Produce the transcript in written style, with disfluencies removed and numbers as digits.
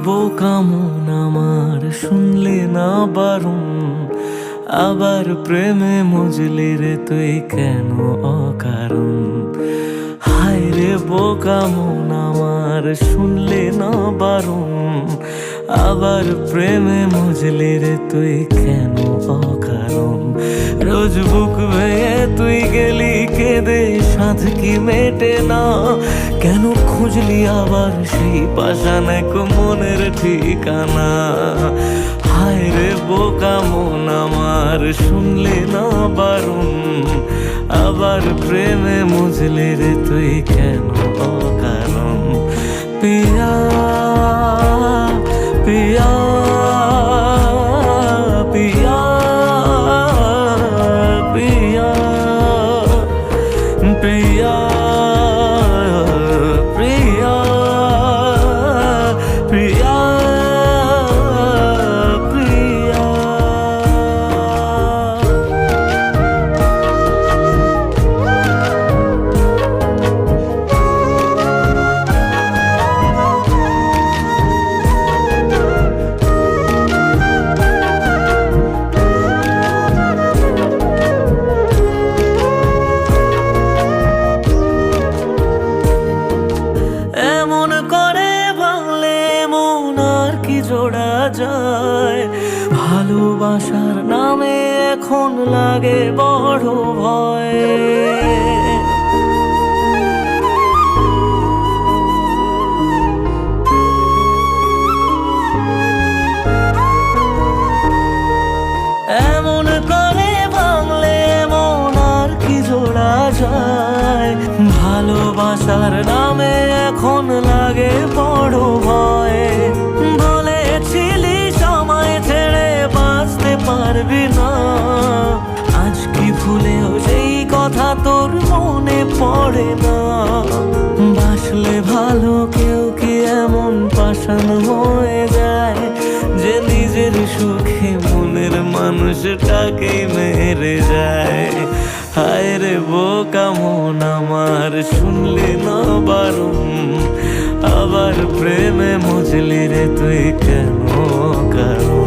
বোকা মন আমার শুনলে না বারণ, আবার প্রেমে মজলি রে তুই কেন অকারণ। হায় রে বোকা মন আমার শুনলে না বারণ, আবার প্রেমে মজলি রে তুই কেন অকারণ। রোজ বুক ভেঙে তুই গেলি কেঁদে সাধ কি মেটে না, কেন খুঁজলি আবার সেই পাষাণ এক মনের ঠিকানা। হায় রে বোকা মন আমার শুনলে না বারণ, আবার প্রেমে মজলে রে তুই কেন অকারণ। পিয়া পিয়া পিয়া পিয়া পিয়া প্রিয়া প্রিয়া প্রিয়া। এমন করে ভাঙলে মন আর কি জোড়া যায়, ভালোবাসার নামে এখন লাগে বড় ভয়। এমন করে ভাঙলে মন আর কি জোড়া যায়, ভালোবাসার নামে এখন লাগে বড় ভয়। বলেছিলি সময় ছেড়ে বাঁচতে পারবি না, আজ কি ভুলেও সেই কথা তোর মনে পড়ে না। বাসলে ভালো কেউ কি এমন পাষাণ হয়ে যায়, যে নিজের সুখে মনের মানুষটাকে মেরে যায়। হায় রে বোকা মন আমার শুনলে না বারণ, আবার প্রেমে মজলি রে তুই কেন কারণ।